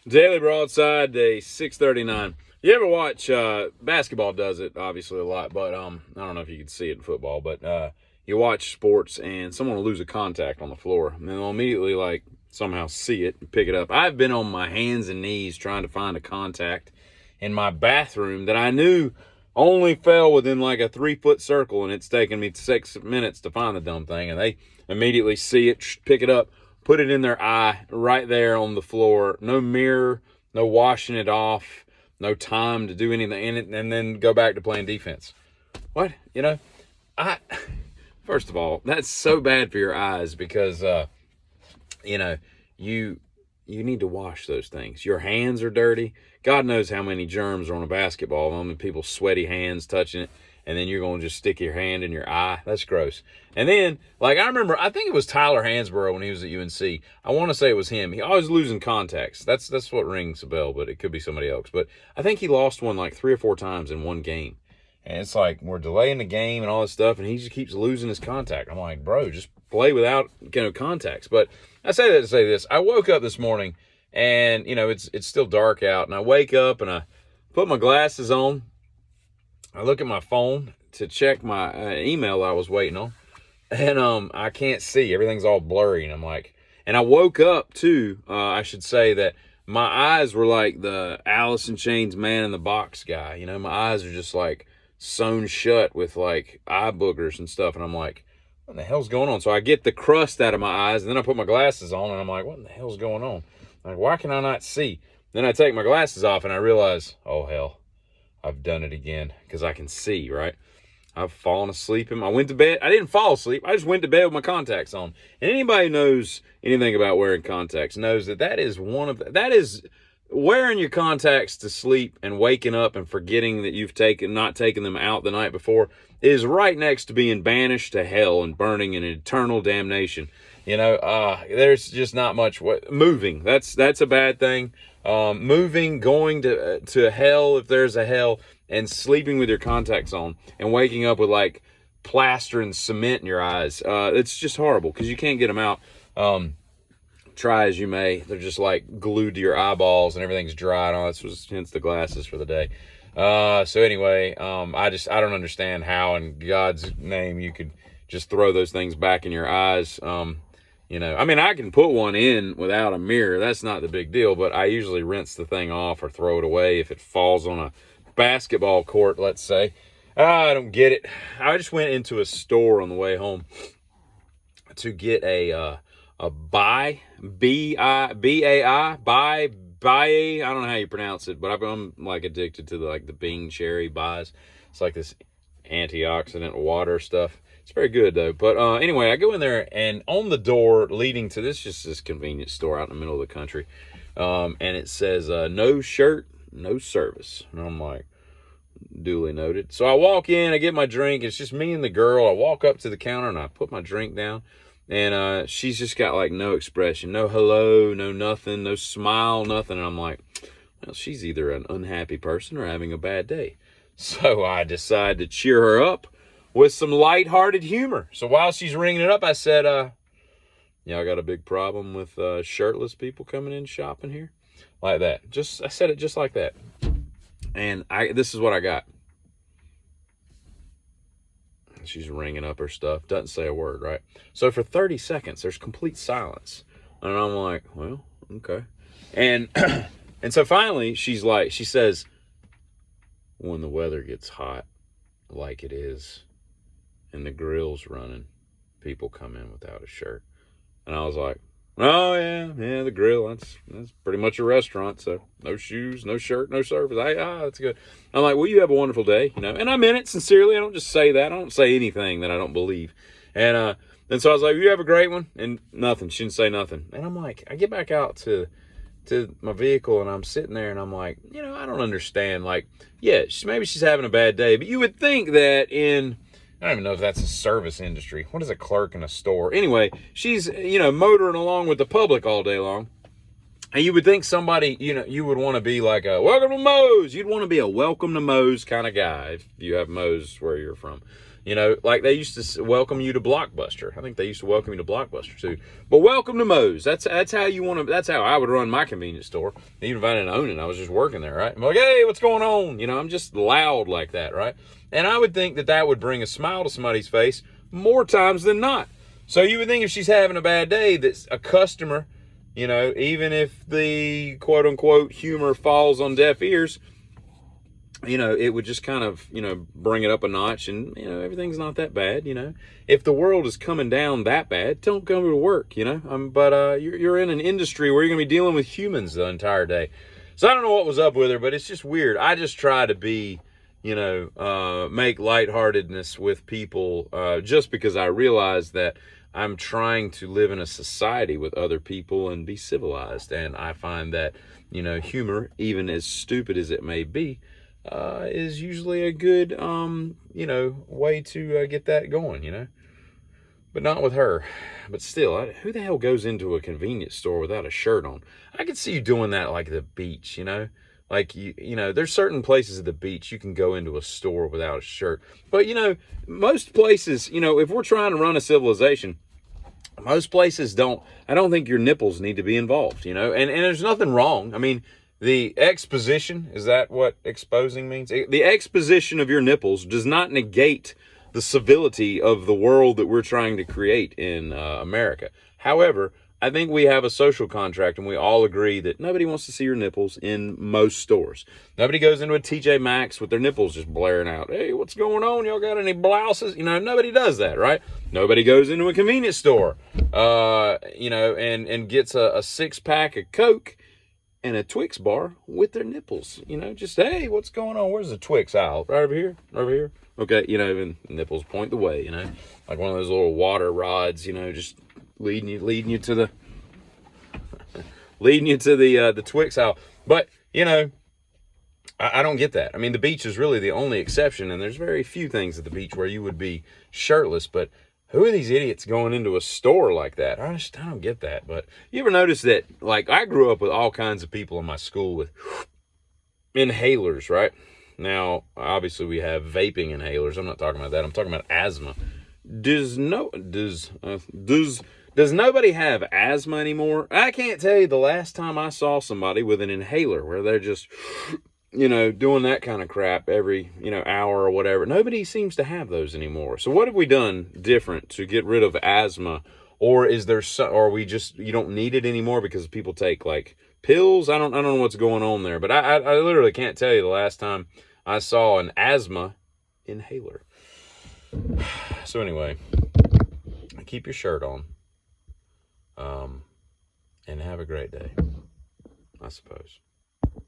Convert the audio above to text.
Daily Broadside, day 639. You ever watch basketball does it obviously a lot, but I don't know if you can see it in football, but you watch sports and someone will lose a contact on the floor and they'll immediately like somehow see it and pick it up. I've been on my hands and knees trying to find a contact in my bathroom that I knew only fell within like a 3-foot circle, and it's taken me 6 minutes to find the dumb thing, and they immediately see it, pick it up, put it in their eye right there on the floor. No mirror, no washing it off, no time to do anything in it, and then go back to playing defense. What? I first of all, that's so bad for your eyes because you need to wash those things. Your hands are dirty. God knows how many germs are on a basketball. I mean, people's sweaty hands touching it, and then you're going to just stick your hand in your eye. That's gross. And then, like, I remember, I think it was Tyler Hansborough when he was at UNC. I want to say it was him. He always losing contacts. That's what rings a bell, but it could be somebody else. But I think he lost one like 3 or 4 times in one game. And it's like, we're delaying the game and all this stuff, and he just keeps losing his contact. I'm like, bro, just play without, contacts. But I say that to say this. I woke up this morning, and, it's still dark out, and I wake up, and I put my glasses on. I look at my phone to check my email I was waiting on, and I can't see. Everything's all blurry, and I'm like, and I woke up, too, I should say that my eyes were like the Alice in Chains Man in the Box guy. My eyes are just, like, sewn shut with, like, eye boogers and stuff, and I'm like, what the hell's going on? So I get the crust out of my eyes, and then I put my glasses on, and I'm like, what in the hell's going on? Like, why can I not see? Then I take my glasses off, and I realize, oh, hell, I've done it again, because I can see, right? I've fallen asleep. I went to bed. I didn't fall asleep. I just went to bed with my contacts on. And anybody who knows anything about wearing contacts knows that is wearing your contacts to sleep and waking up and forgetting that you've not taken them out the night before is right next to being banished to hell and burning in eternal damnation. There's just not much moving. That's a bad thing. Moving, going to hell if there's a hell, and sleeping with your contacts on and waking up with like plaster and cement in your eyes. It's just horrible because you can't get them out. Try as you may, they're just like glued to your eyeballs and everything's dry and all. That's hence the glasses for the day. So anyway, I don't understand how in God's name you could just throw those things back in your eyes. I can put one in without a mirror. That's not the big deal, but I usually rinse the thing off or throw it away if it falls on a basketball court, let's say. I don't get it. I just went into a store on the way home to get a buy, B-I-B-A-I, buy, I don't know how you pronounce it, but I'm like addicted to the Bing cherry buys. It's like this antioxidant water stuff. It's very good though. But anyway, I go in there, and on the door leading to this convenience store out in the middle of the country, and it says no shirt, no service. And I'm like, duly noted. So I walk in, I get my drink. It's just me and the girl. I walk up to the counter and I put my drink down, and she's just got like no expression, no hello, no nothing, no smile, nothing. And I'm like, well, she's either an unhappy person or having a bad day. So I decide to cheer her up with some lighthearted humor. So while she's ringing it up, I said, I got a big problem with shirtless people coming in shopping here. Like that. I said it just like that. And this is what I got. She's ringing up her stuff. Doesn't say a word, right? So for 30 seconds, there's complete silence. And I'm like, well, okay. And and so finally, she says, when the weather gets hot, like it is, and the grill's running, people come in without a shirt. And I was like, oh yeah, the grill, that's pretty much a restaurant, so no shoes, no shirt, no service. That's good. I'm like, well, you have a wonderful day, and I meant it sincerely. I don't just say that. I don't say anything that I don't believe. And so I was like, you have a great one, and nothing. She didn't say nothing. And I'm like, I get back out to my vehicle, and I'm sitting there, and I'm like, I don't understand. Like, yeah, maybe she's having a bad day, but you would think that I don't even know if that's a service industry. What is a clerk in a store? Anyway, she's, motoring along with the public all day long. And you would think somebody, you would want to be like a welcome to Moe's. You'd want to be a welcome to Moe's kind of guy if you have Moe's where you're from. You know, like they used to welcome you to Blockbuster. I think they used to welcome you to Blockbuster too. But welcome to Moe's. That's how you want to. That's how I would run my convenience store. Even if I didn't own it, I was just working there, right? I'm like, hey, what's going on? You know, I'm just loud like that, right? And I would think that that would bring a smile to somebody's face more times than not. So you would think if she's having a bad day, that a customer, you know, even if the quote unquote humor falls on deaf ears, you know, it would just kind of, you know, bring it up a notch, and, you know, everything's not that bad, you know. If the world is coming down that bad, don't go to work, you know. But you're in an industry where you're going to be dealing with humans the entire day. So I don't know what was up with her, but it's just weird. I just try to be, you know, make lightheartedness with people just because I realize that I'm trying to live in a society with other people and be civilized. And I find that, you know, humor, even as stupid as it may be, is usually a good, you know, way to get that going, you know. But not with her. But still, who the hell goes into a convenience store without a shirt on? I could see you doing that like the beach, you know. Like, you know, there's certain places at the beach you can go into a store without a shirt. But, you know, most places, you know, if we're trying to run a civilization, most places don't, I don't think your nipples need to be involved, you know. And there's nothing wrong. I mean, the exposition, is that what exposing means? The exposition of your nipples does not negate the civility of the world that we're trying to create in America. However, I think we have a social contract and we all agree that nobody wants to see your nipples in most stores. Nobody goes into a TJ Maxx with their nipples just blaring out. Hey, what's going on? Y'all got any blouses? You know, nobody does that, right? Nobody goes into a convenience store, you know, and gets a 6-pack of Coke and a Twix bar with their nipples. You know, just, hey, what's going on? Where's the Twix aisle? Right over here? Over here? Okay, you know, and nipples point the way, you know, like one of those little water rods, you know, just leading you to the the Twix aisle. But, you know, I don't get that. I mean, the beach is really the only exception, and there's very few things at the beach where you would be shirtless. But who are these idiots going into a store like that? I don't get that. But you ever notice that, like, I grew up with all kinds of people in my school with inhalers, right? Now, obviously, we have vaping inhalers. I'm not talking about that. I'm talking about asthma. Does nobody have asthma anymore? I can't tell you the last time I saw somebody with an inhaler where they're just, you know, doing that kind of crap every, you know, hour or whatever. Nobody seems to have those anymore. So what have we done different to get rid of asthma? Or is there or we just, you don't need it anymore because people take like pills? I don't know what's going on there, but I literally can't tell you the last time I saw an asthma inhaler. So anyway, keep your shirt on. And have a great day, I suppose.